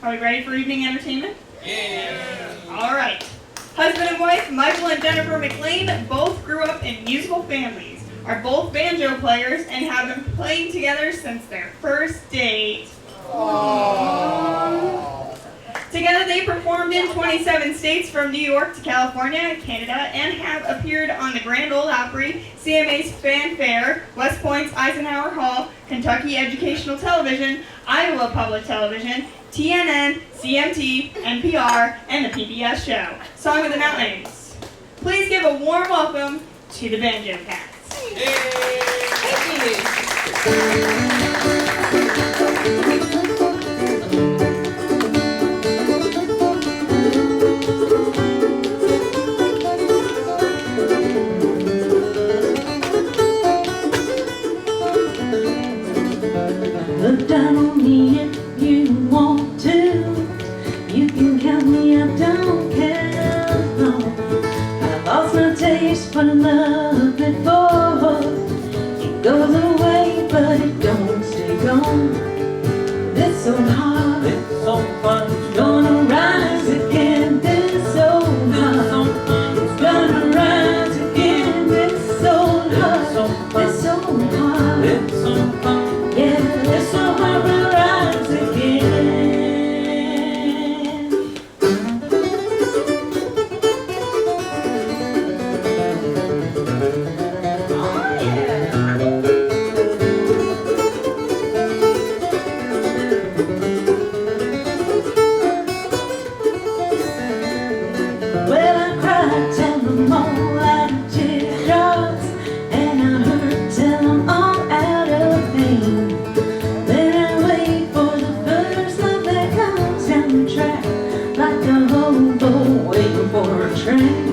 Are we ready for evening entertainment? Yeah. All right. Husband and wife, Michael and Jennifer McLain, both grew up in musical families, are both banjo players, and have been playing together since their first date. Aww. Together they performed in 27 states from New York to California, Canada, and have appeared on the Grand Ole Opry, CMA's Fanfare, West Point's Eisenhower Hall, Kentucky Educational Television, Iowa Public Television, TNN, CMT, NPR, and the PBS show, Song of the Mountains. Please give a warm welcome to the Banjo Cats. Yay. Thank you. Look down on me if you want to. You can count me, I don't care. No, I lost my taste for love before. It goes away, but it don't stay gone. This old heart, It's so fun. gonna rise again. This old heart, it's gonna rise again. This old heart, this old heart. It's so fun. Yeah, this old heart will rise again. Oh yeah. Well, I cried till them all out of teardrops, and I hurt till I'm all out of pain. Then I wait for the first love that comes down the track, like a hobo waiting for a train.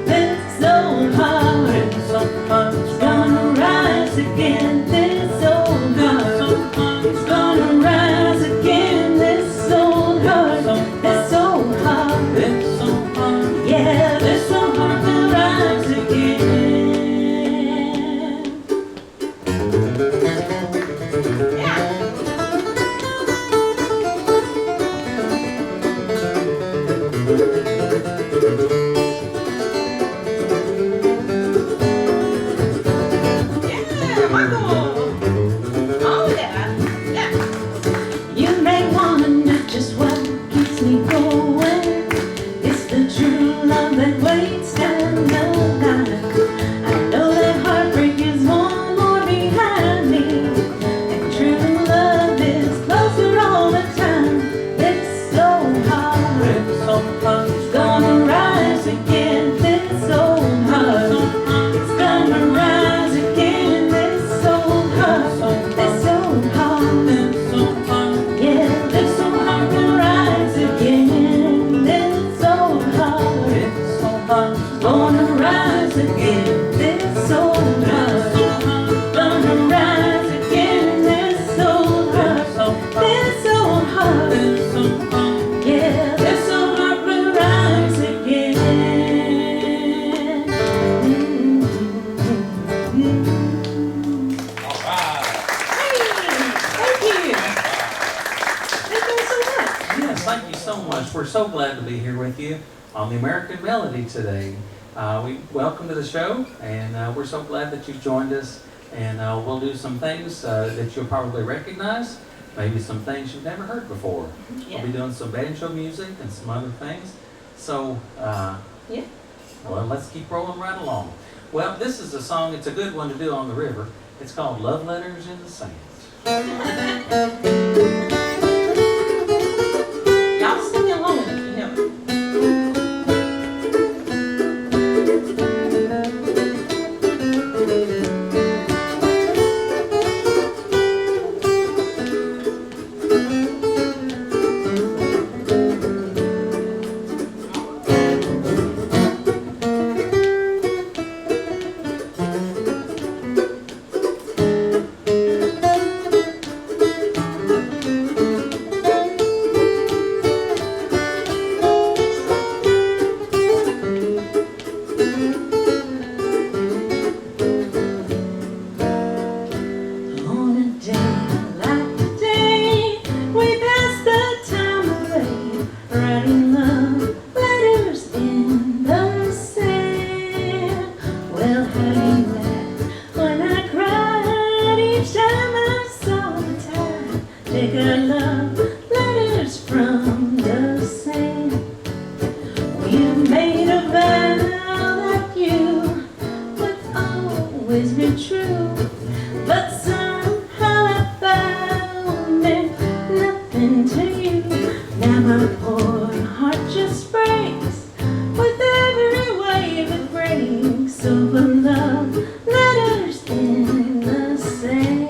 This old heart, It's so fun. it's gonna rise again. This old heart, it's gonna rise again. This old heart, this old heart. It's so fun. Yeah, this old heart will rise again. Yeah, Michael. Oh yeah. Yeah. You may wanna know just what keeps me going. It's the true love that waits down the line. I know that heartbreak is one more behind me, and true love is closer all the time. It's so hard, It's so fun. it's gonna rise again. This old heart, it's gonna rise again. This old heart, this old heart. It's so fun. Yeah, this old heart will rise again. This old heart, It's so fun. gonna rise again. This old heart, gonna rise again. This old heart, this old heart. It's so fun. Yeah, this old heart will rise again. All right. Thank you. Thank you so much. Yes, thank you so much. We're so glad to be here with you on the American Melody today. We welcome to the show, and we're so glad that you've joined us. And we'll do some things that you'll probably recognize, maybe some things you've never heard before. Yeah. We'll be doing some banjo music and some other things. So, Yeah. well, let's keep rolling right along. Well, this is a song, it's a good one to do on the river. It's called Love Letters in the Sand. Y'all sing along if you know it. were love letters from the sand. You made a vow that you would always be true, but somehow that vow meant nothing to you. Now my poor heart just breaks with every wave it breaks over love letters in the sand.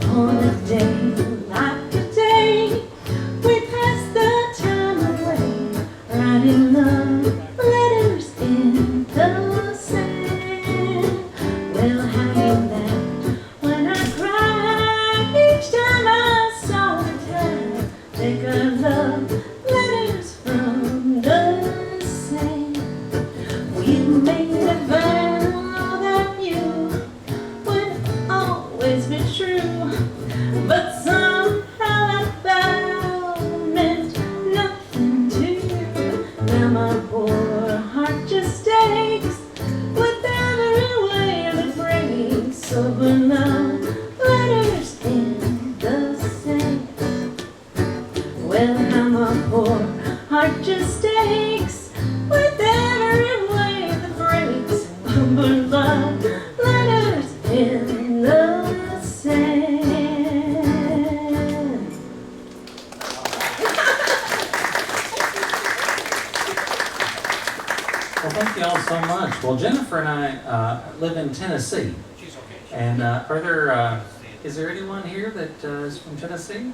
On a day like today, we pass the time away, writing love letters in the sand. Well, how you laughed when I cried each time I saw the tide. Take our love letters from the sand. We made a vow that you would always be true, but somehow that vow meant nothing to you. Now my poor heart just aches with every wave it breaks over love letters in the sand. Well, how my poor heart just aches with every wave that breaks over love letters in the sand. Well, thank you all so much. Well, Jennifer and I live in Tennessee. And is there anyone here that is from Tennessee?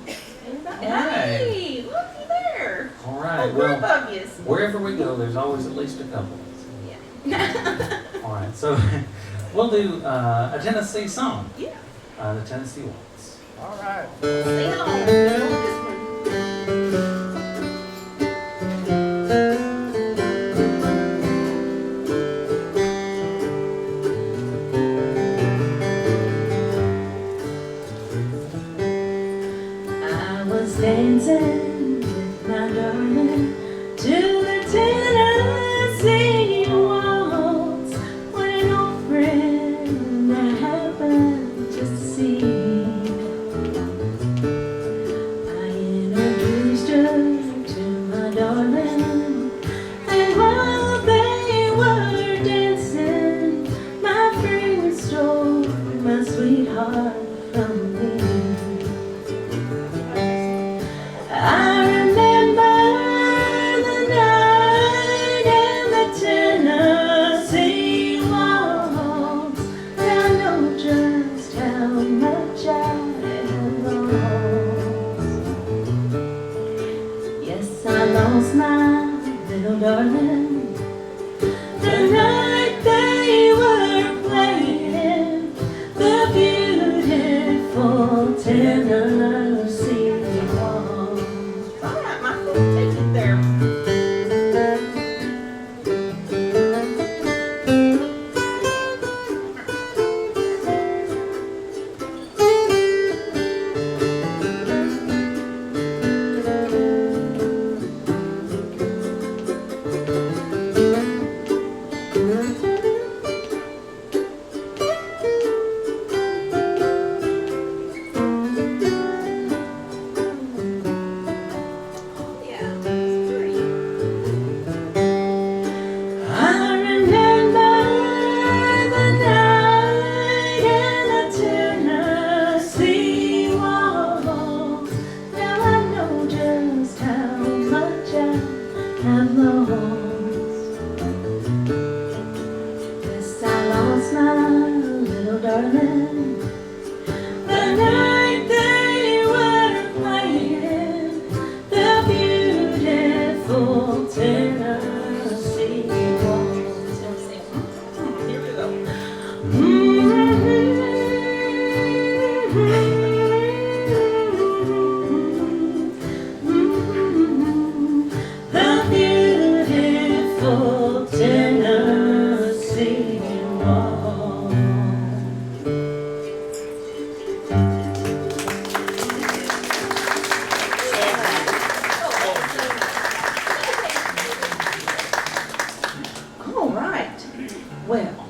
Hey, looky there. All A right. group Well, of yous. wherever we go, there's always at least a couple. Yeah. All right. So we'll do a Tennessee song. Yeah. The Tennessee Waltz. All right. Sing along. This one. I was dancing with my darling to the Tennessee waltz when an old friend I happened to see. I introduced her to my darling, and while they were dancing, my friend stole my sweetheart from me. I remember the night in the Tennessee waltz. Now I know just how much I have lost. Yes, I lost my little darling the night they were playing the beautiful Tennessee waltz. All right, Michael, take it there. The beautiful Tennessee waltz. All right. Well,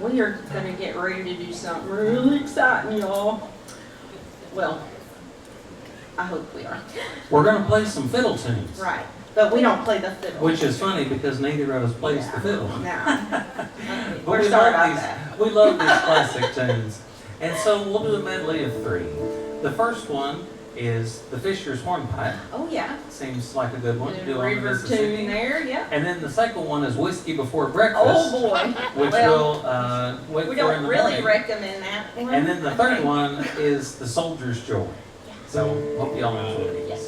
we are going to get ready to do something really exciting, y'all. Well, I hope we are. We're going to play some fiddle tunes. Right. But we don't play the fiddle. Which is funny because neither of us plays the fiddle. No. But We're we sorry love about these, that. we love these classic tunes. And so we'll do a medley of 3. The first one is The Fisher's Hornpipe. Oh, yeah. Seems like a good one to The do on the river Mississippi. tune there, yeah. And then the second one is Whiskey Before Breakfast, Oh, boy. which Well, we'll wait we for in don't the really morning. recommend that one. And then the third one is The Soldier's Joy. So hope y'all enjoy these. Yes.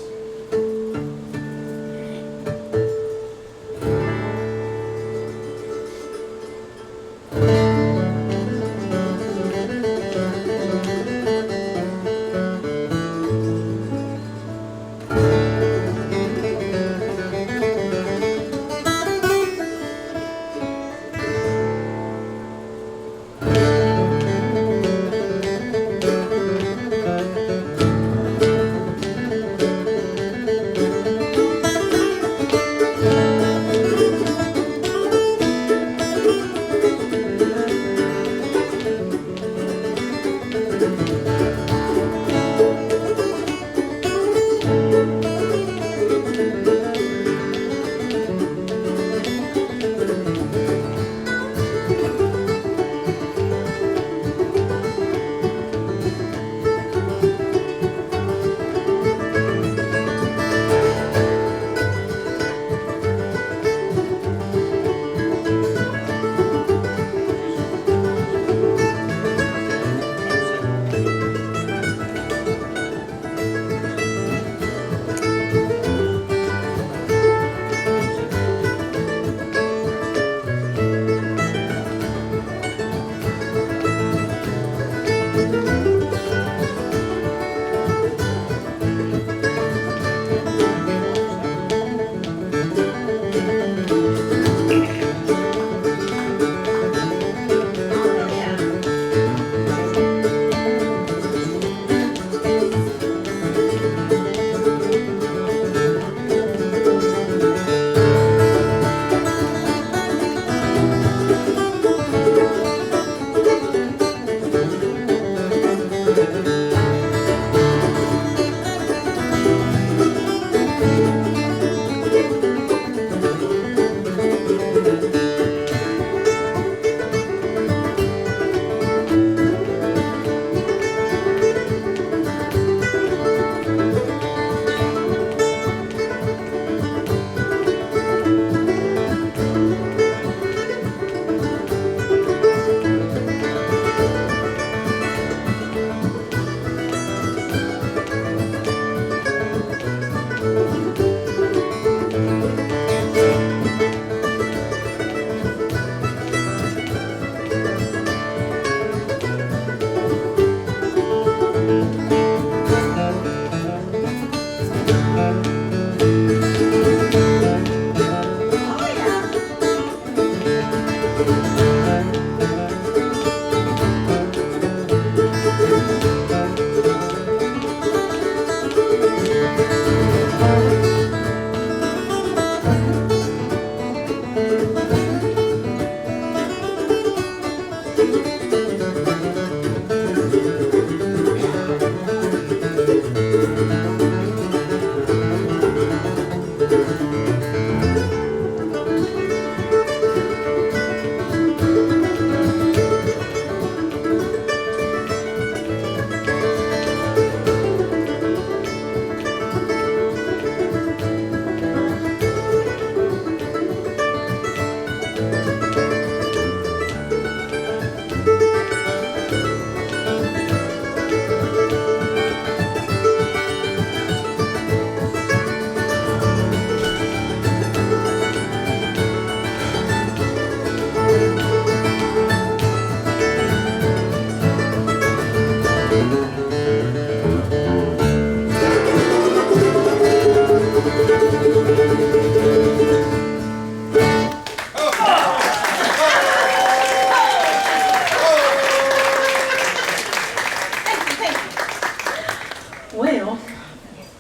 Well,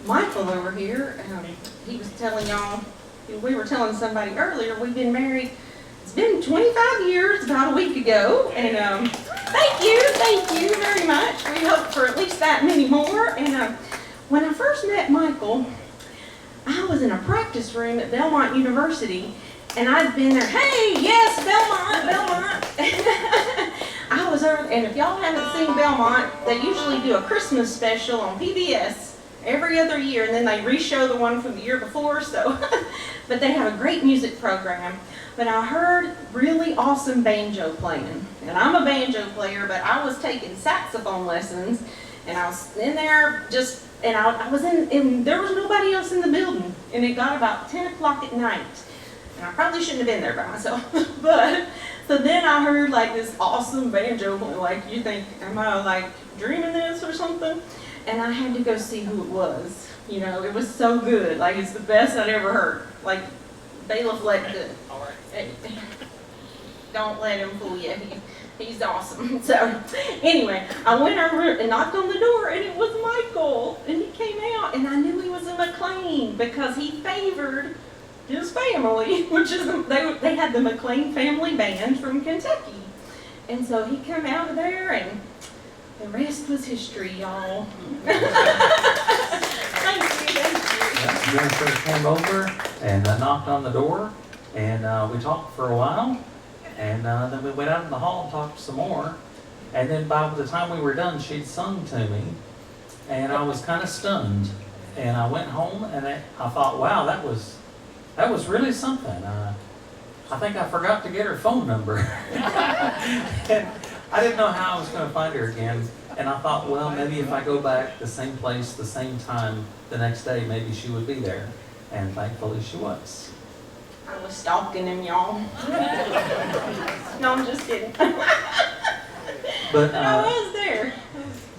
Michael over here, he was telling y'all, we were telling somebody earlier, we've been married, it's been 25 years, about a week ago, and thank you very much. We hope for at least that many more. And when I first met Michael, I was in a practice room at Belmont University, and I'd been there, hey, yes, Belmont. I was over, and if y'all haven't seen Belmont, they usually do a Christmas special on PBS every other year, and then they re-show the one from the year before, so, but they have a great music program. But I heard really awesome banjo playing, and I'm a banjo player, but I was taking saxophone lessons, and I was in there just, and I was and there was nobody else in the building, and it got about 10 o'clock at night, and I probably shouldn't have been there by myself, but, so then I heard like this awesome banjo, like you think, am I like dreaming this or something? And I had to go see who it was. You know, it was so good, like it's the best I'd ever heard. Like, Bailiff let good. Don't let him fool you. He's awesome. So, anyway, I went over and knocked on the door, and it was Michael. And he came out, and I knew he was a McLain because he favored his family, which is they had the McLain family band from Kentucky. And so he came out of there, and the rest was history, y'all. Thank you. Jennifer came over and knocked on the door, and we talked for a while, and then we went out in the hall and talked some more, and then by the time we were done, she'd sung to me, and I was kind of stunned, and I went home, and I thought, wow, that was really something. I think I forgot to get her phone number. And I didn't know how I was going to find her again, and I thought, well, maybe if I go back the same place, the same time, the next day, maybe she would be there, and thankfully she was. I was stalking him, y'all. No, I'm just kidding. But I was there.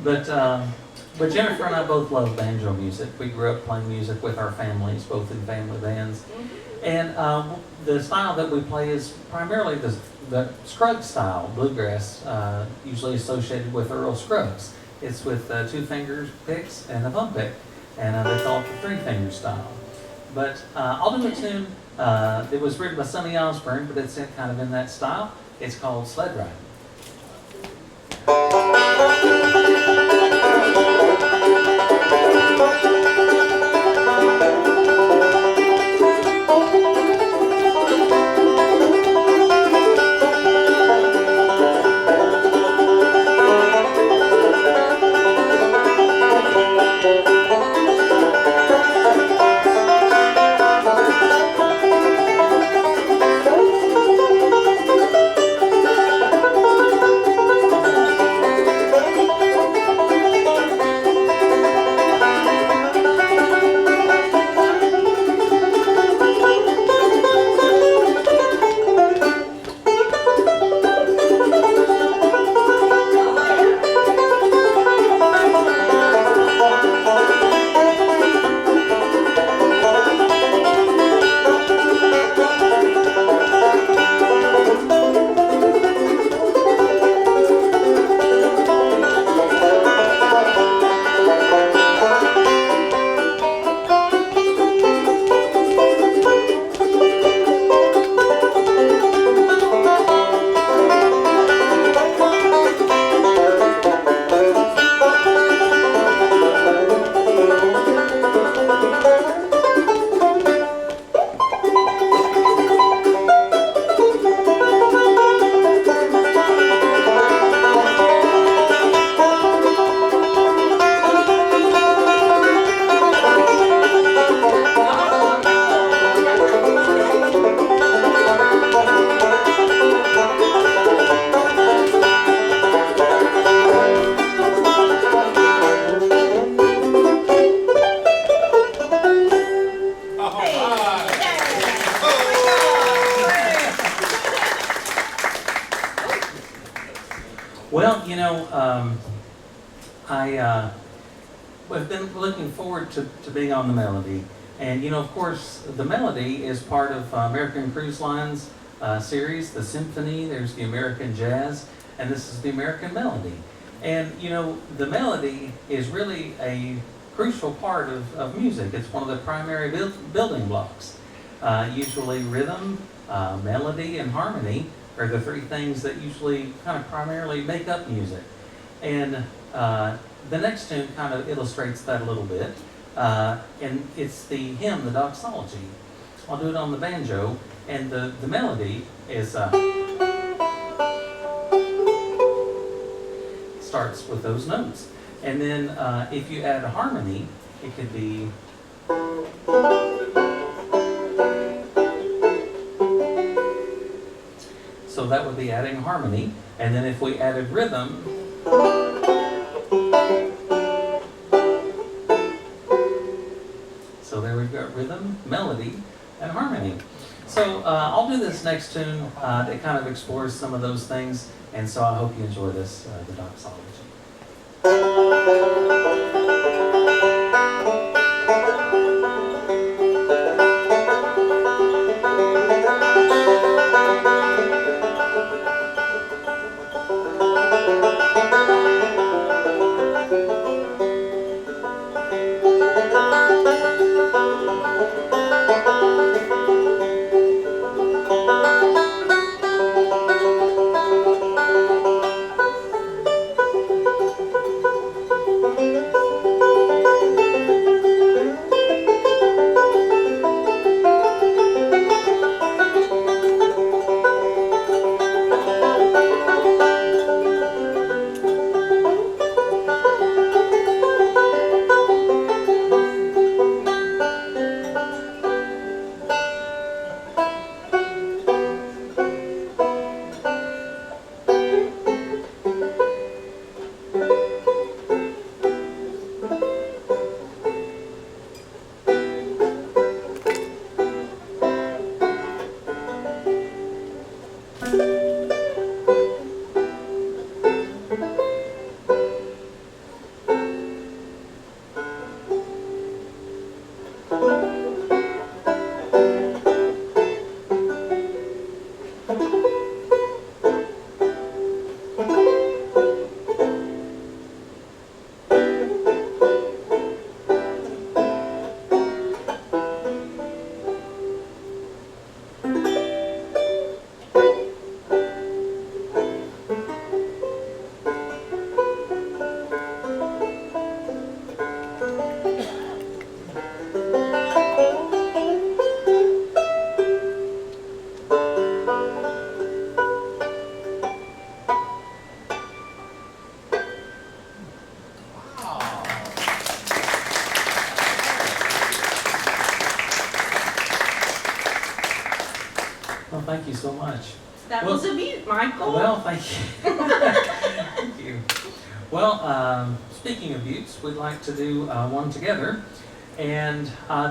but Jennifer and I both love banjo music. We grew up playing music with our families, both in family bands, and the style that we play is primarily the Scruggs style, bluegrass, usually associated with Earl Scruggs. It's with 2 finger picks and a thumb pick, and they call it the 3-finger style. But I'll do a tune. It was written by Sonny Osborne, but it's kind of in that style. It's called Sled Riding. we've been looking forward to being on the Melody. And, of course, the Melody is part of American Cruise Line's series, the Symphony. There's the American Jazz, and this is the American Melody. And, the melody is really a crucial part of music. It's one of the primary building blocks. Usually rhythm, melody, and harmony are the three things that usually kind of primarily make up music. And the next tune kind of illustrates that a little bit. And it's the hymn, the doxology. I'll do it on the banjo, and the melody is starts with those notes. And then if you add a harmony, it could be so that would be adding harmony. And then if we added rhythm, so there we've got rhythm, melody, and harmony. So I'll do this next tune that kind of explores some of those things, and so I hope you enjoy this, the doxology. Well, thank you so much. That was a beaut, Michael. Well, thank you. Thank you. Well, speaking of buttes, we'd like to do one together. And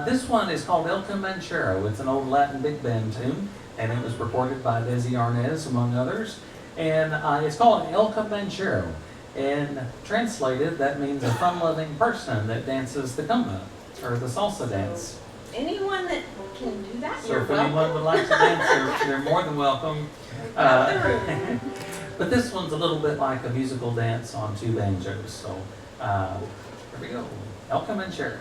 this one is called El Comanchero. It's an old Latin big band tune, and it was recorded by Desi Arnaz, among others. And it's called El Comanchero. And translated, that means a fun-loving person that dances the cumba, or the salsa dance. Anyone that can do that, So you're if anyone welcome. would like to dance, they're more than welcome. Got the room. But this one's a little bit like a musical dance on two banjos. So here we go. El Comanchero.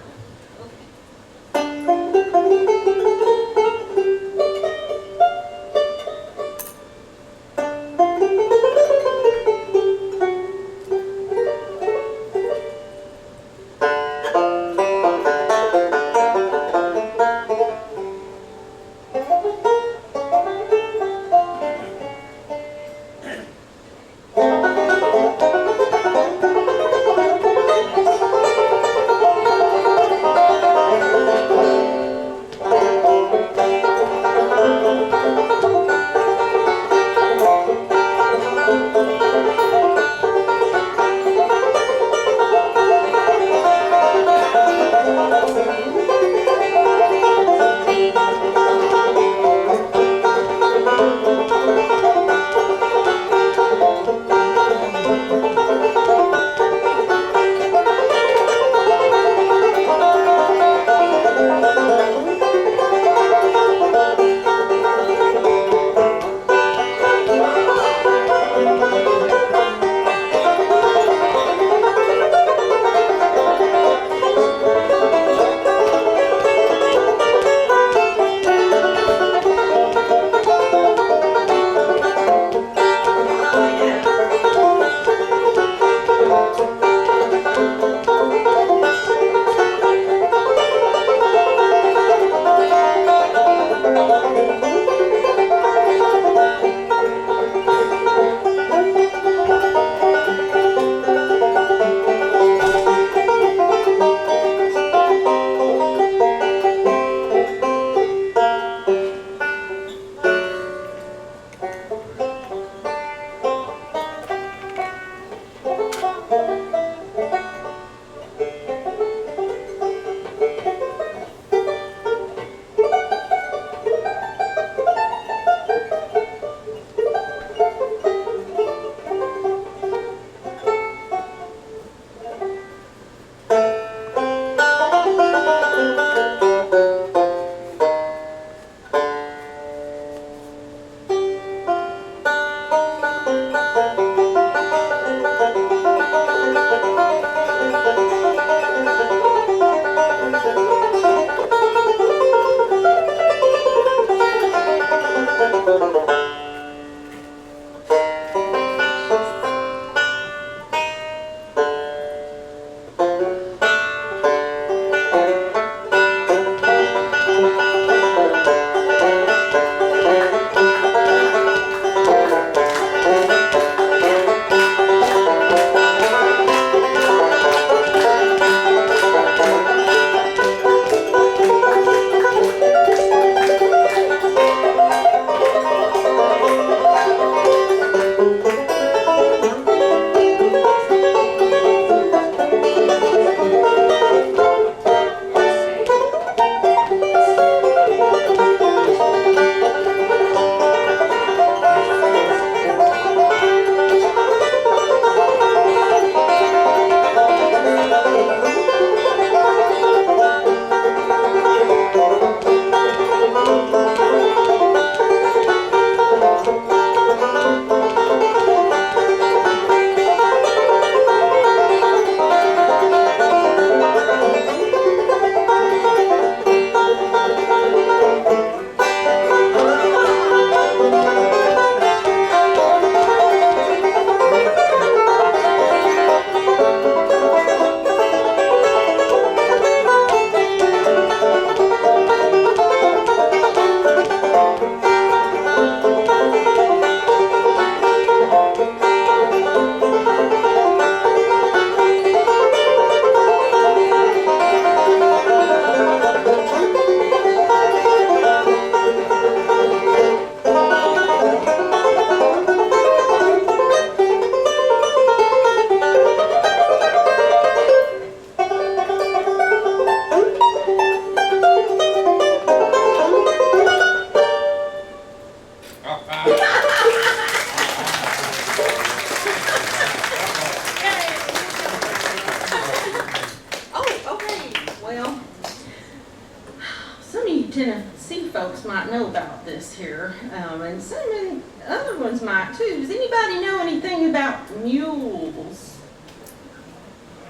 Tennessee folks might know about this here, and some other ones might too. Does anybody know anything about mules?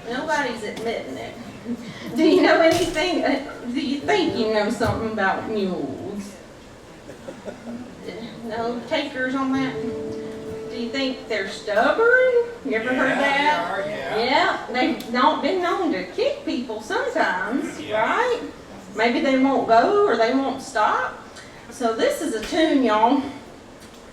Nobody's admitting it. Do you know anything? Do you think you know something about mules? No takers on that? Do you think they're stubborn? You ever heard that? Yeah, they've not been known to kick people sometimes, right? Maybe they won't go or they won't stop. So this is a tune, y'all.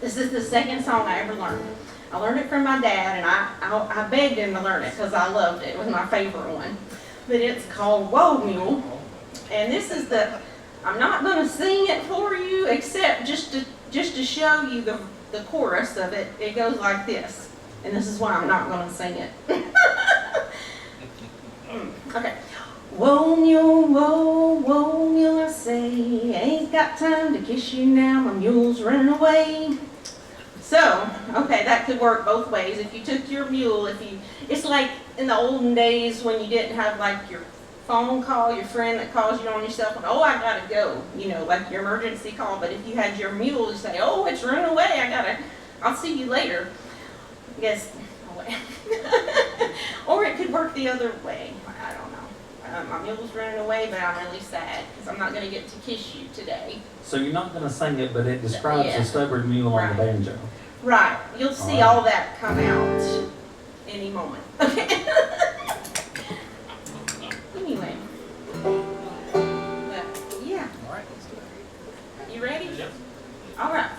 This is the second song I ever learned. I learned it from my dad, and I begged him to learn it because I loved it. It was my favorite one. But it's called Whoa Mule. And this is I'm not going to sing it for you except just to show you the chorus of it. It goes like this. And this is why I'm not going to sing it. Okay. Whoa mule, I say, ain't got time to kiss you now, my mule's running away. So, okay, that could work both ways. If you took your mule, it's like in the olden days when you didn't have like your phone call, your friend that calls you on your cell phone, oh, I gotta go, like your emergency call. But if you had your mule, you say, oh, it's running away, I'll see you later. I guess, or it could work the other way, I don't know. My mule's running away, but I'm really sad because I'm not going to get to kiss you today. So you're not going to sing it, but it describes Yeah. a stubborn mule on the banjo. Right. You'll see all that come out any moment. Okay. Anyway. Yeah. All right, let's do it. You ready? Yep. All right.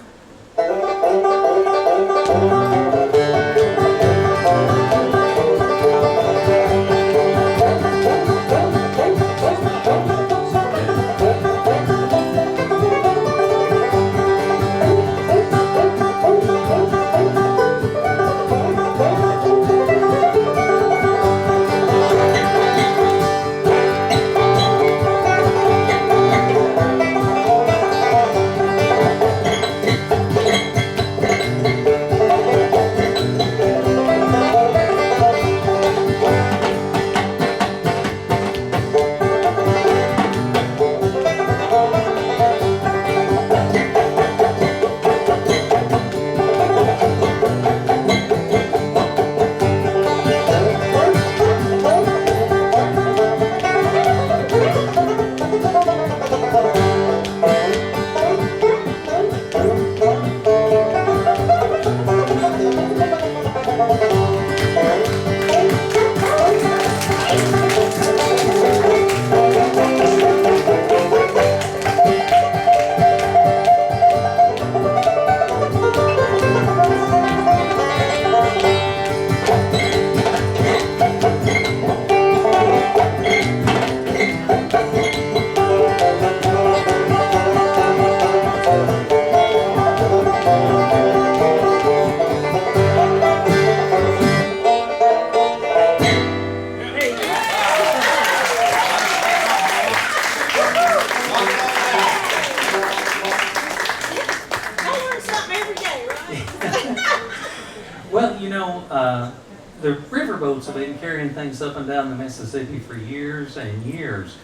The riverboats have been carrying things up and down the Mississippi for years and years.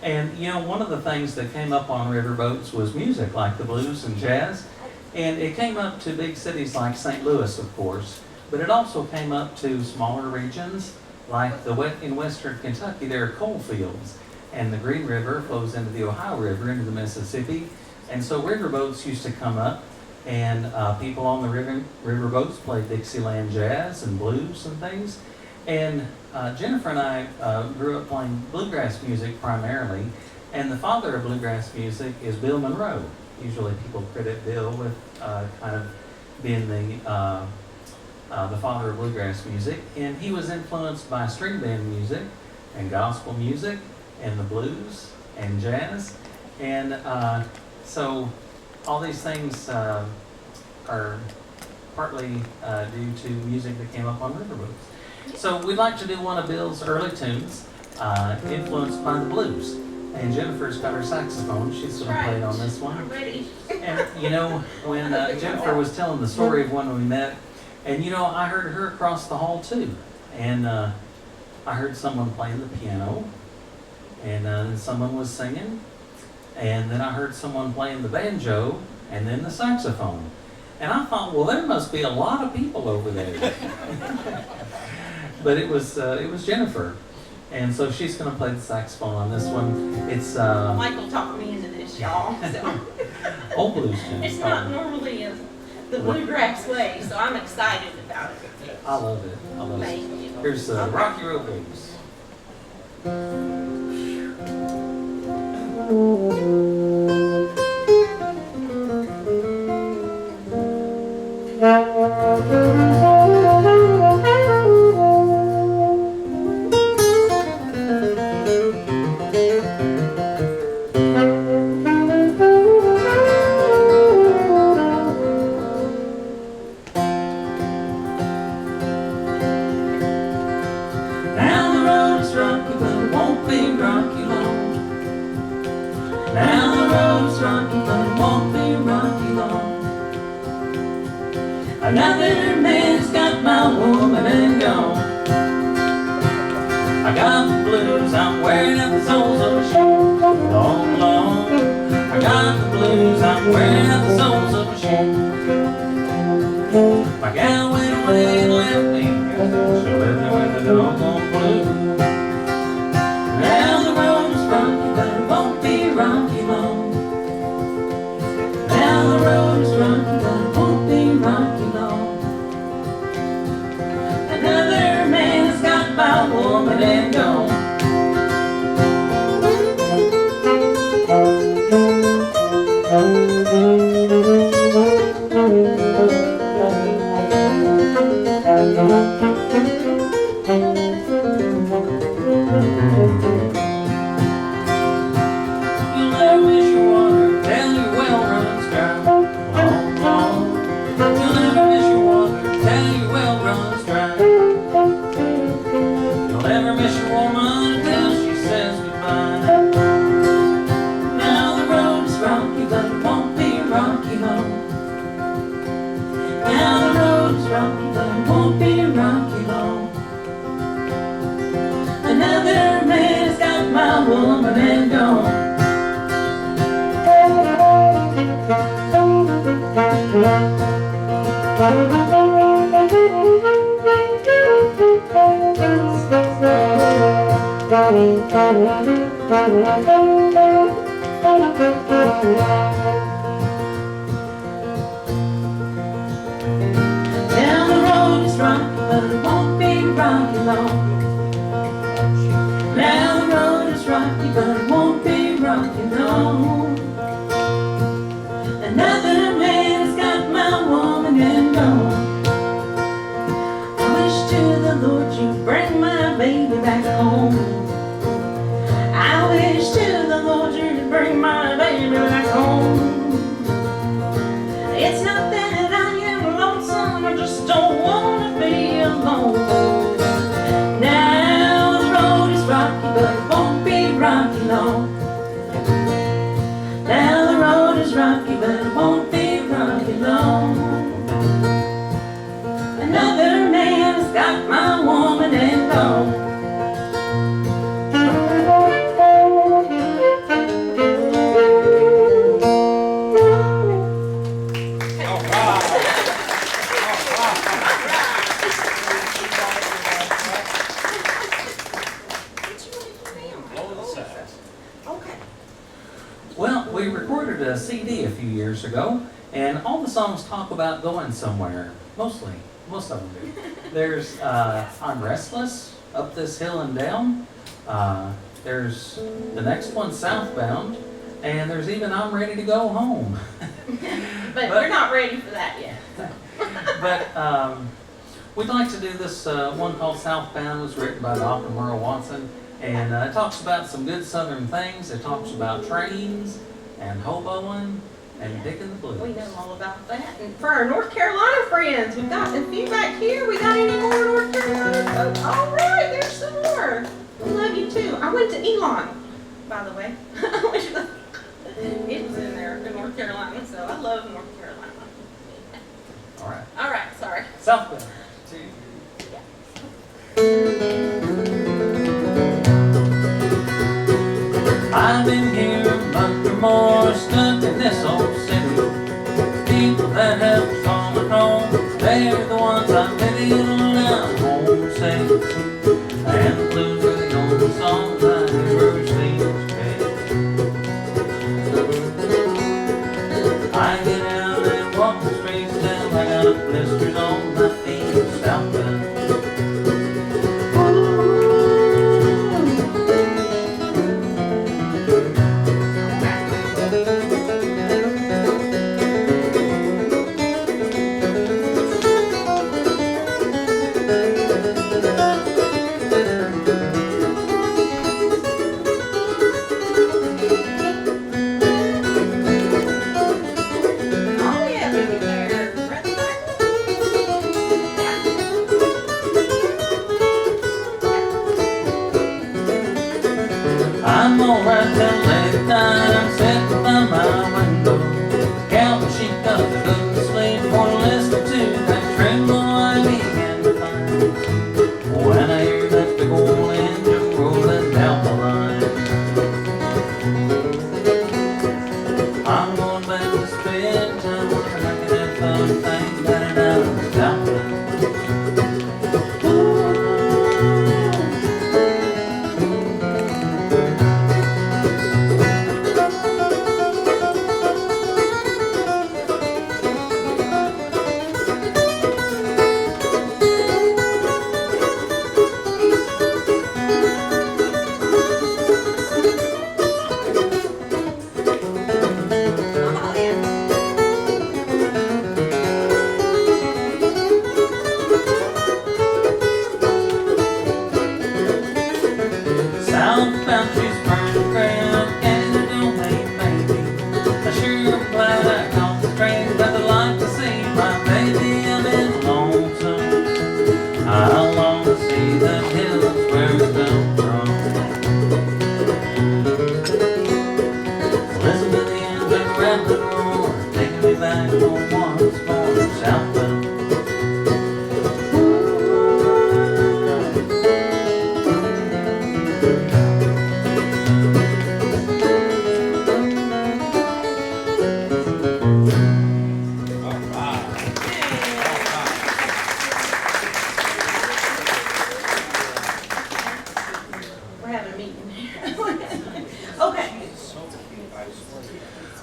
And one of the things that came up on riverboats was music, like the blues and jazz. And it came up to big cities like St. Louis, of course, but it also came up to smaller regions, like in western Kentucky, there are coal fields, and the Green River flows into the Ohio River, into the Mississippi. And so riverboats used to come up, and people on the riverboats played Dixieland jazz and blues and things. And Jennifer and I grew up playing bluegrass music primarily, and the father of bluegrass music is Bill Monroe. Usually people credit Bill with kind of being the father of bluegrass music, and he was influenced by string band music and gospel music and the blues and jazz. And so all these things are partly due to music that came up on riverboats. So we'd like to do one of Bill's early tunes, influenced by the blues. And Jennifer's got her saxophone. She's going to play it on this one. I'm ready. And when Jennifer was telling the story of when we met, and I heard her across the hall too. And I heard someone playing the piano, and then someone was singing. and then I heard someone playing the banjo, and then the saxophone. And I thought, well, there must be a lot of people over there. But it was Jennifer, and so she's going to play the saxophone on this one. It's Michael talked me into this, y'all. So. old blues tune. It's not normally the bluegrass way, so I'm excited about it. I love it. I love it. Thank you. Here's Rocky Road Blues. Now the road is rocky, but it won't be rocky long. Now the road is rocky, but it won't be rocky long. Another man's got my woman and gone. I got the blues, I'm wearing out the soles of my shoes. Long, long. I got the blues, I'm wearing out the soles of my shoes. My gal went away and left me. She left me with the doggone blues. Now the road is rocky, but it won't be rocky long. Now the road is rocky, but it won't be rocky long. Another man's got my woman and gone. You'll never miss your water till your well runs dry. Long, long. You'll never miss your water till your well runs dry. You'll never miss your woman until she says goodbye. Now the road is rocky, but it won't be rocky long. Now the road is rocky, but it won't be rocky long. Another man's got my woman and gone. Now the road is rocky, but it won't be rocky long. Now the road is rocky, but it won't be rocky long. Another man has got my woman and gone. I wish to the Lord you'd bring my baby back home. I wish to the Lord you'd bring my baby back home. It's not that I am lonesome, I just don't want to be alone. Now the road is rocky, but it won't be rocky long. Now the road is rocky, but it won't be rocky long. Another man has got my woman and gone. Okay. Well, we recorded a CD a few years ago, and all the songs talk about going somewhere. Most of them do. There's I'm Restless, Up This Hill and Down. There's the next one, Southbound, and there's even I'm Ready to Go Home. But we're not ready for that yet. But we'd like to do this one called Southbound. It was written by Dr. Merle Watson, and it talks about some good Southern things. It talks about trains and hoboing and digging the blues. We know all about that. And for our North Carolina friends, we've got a few back here. We got any more North Carolina folks? All right, there's some more. We love you too. I went to Elon, by the way. It was in there in North Carolina, so I love North Carolina. All right. All right, sorry. Southbound. I've been here a month or more. I'm alright till late night. I'm sitting by my window, counting sheep 'cause I couldn't sleep for listening to that tremble I began to find when I hear that big old engine rolling down the line. I'm going back to spend time where I can have fun things better down in the Southland. Southbound she's burning ground, and it don't mean maybe. I sure am glad I caught the train, 'cause I'd like to see my baby. I'm in lonesome. I long to see the hills where it come from. Listen to the engine rattling roar, taking me back home once more, southbound. We're having a meeting here. Okay.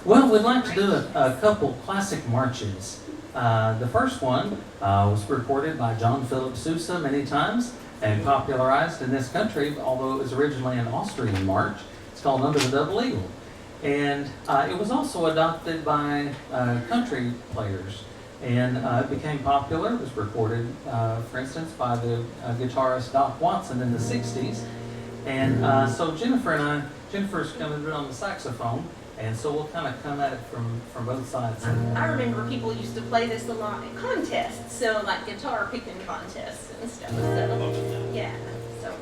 Well, we'd like to do a couple classic marches. The first one was recorded by John Philip Sousa many times and popularized in this country, although it was originally an Austrian march. It's called Under the Double Eagle. And it was also adopted by country players, and it became popular. It was recorded, for instance, by the guitarist Doc Watson in the 60s. And so Jennifer's coming in on the saxophone, and so we'll kind of come at it from both sides. I remember people used to play this a lot at contests, so like guitar picking contests and stuff. So yeah, so.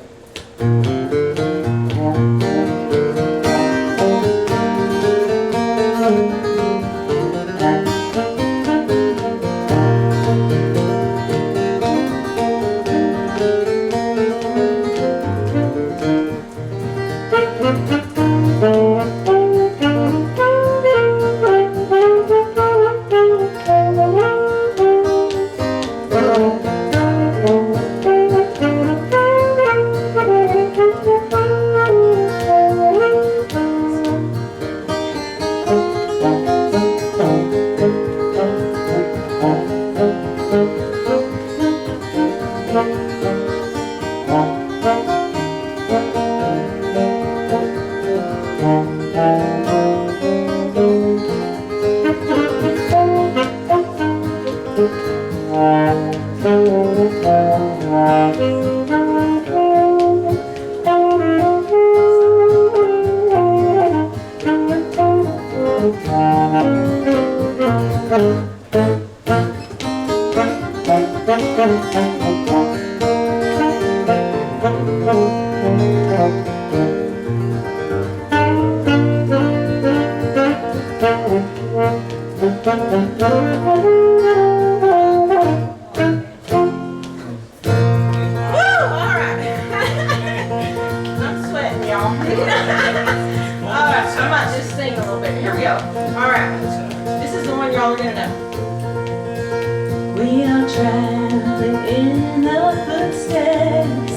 We are traveling in the footsteps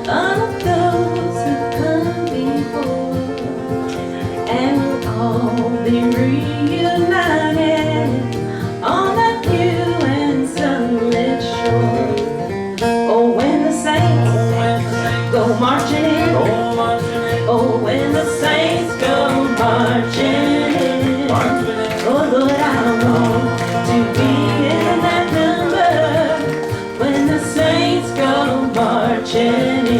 of those who come before, and we'll all be reunited on that new and sunlit shore. Oh, when the saints go marching in, oh, when the saints go marching in, oh, Lord, I want to be in that number when the saints go marching in.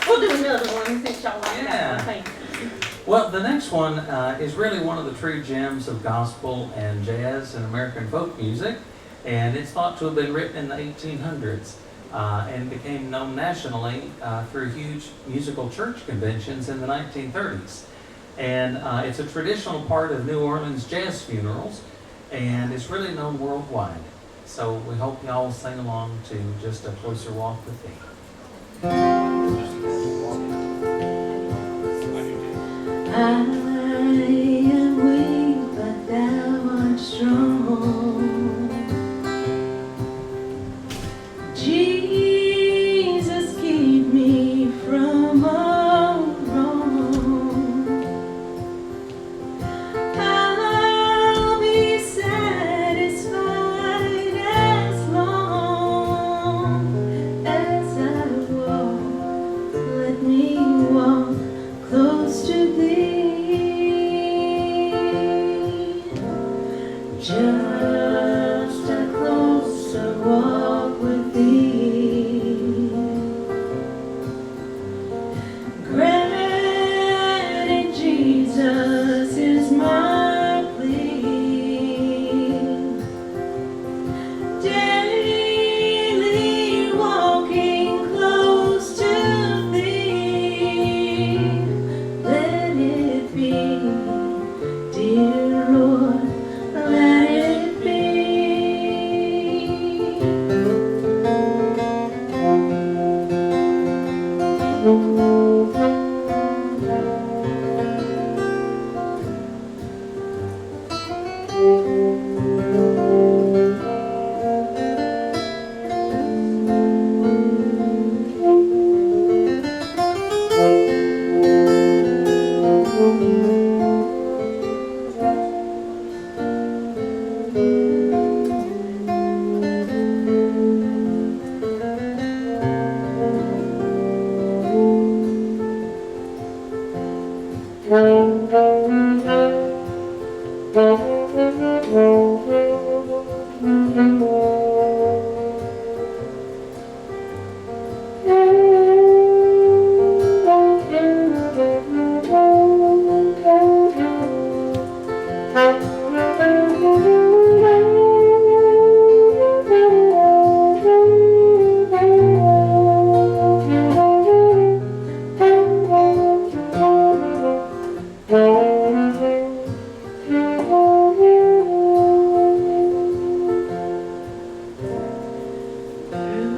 We'll do another one since y'all like Yeah. that one. Thank you. Well, the next one is really one of the true gems of gospel and jazz and American folk music, and it's thought to have been written in the 1800s and became known nationally through huge musical church conventions in the 1930s. And it's a traditional part of New Orleans jazz funerals, and it's really known worldwide. So we hope y'all will sing along to Just a Closer Walk with Thee. I am weak, but thou art strong. Jesus, keep me from all wrong. I'll be satisfied as long as I walk. Let me walk close to thee. Just a closer walk with thee. Granted, Jesus is my plea. Daily walking close to thee. Let it be, dear Lord, let it be.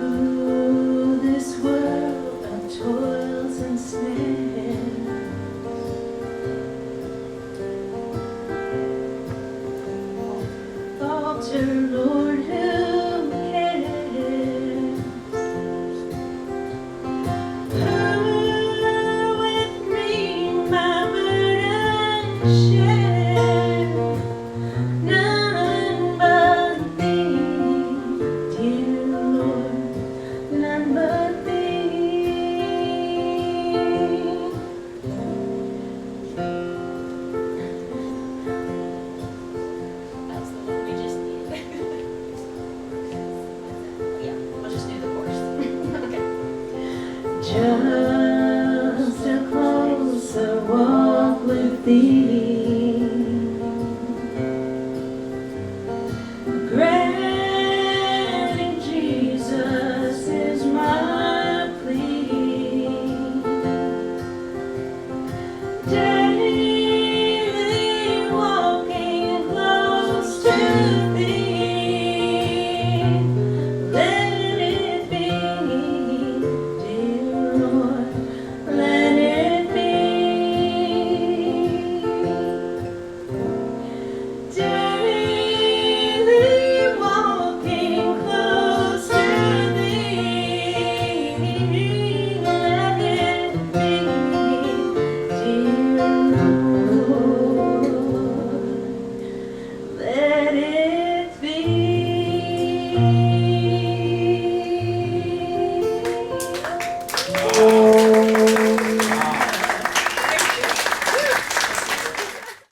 Through this world of toils and snares, falter, Lord, who cares? With me my burden share, none but thee, dear Lord, none but thee. That's the one we just did. Yeah, we'll just do the chorus. Okay. Just a closer walk with thee.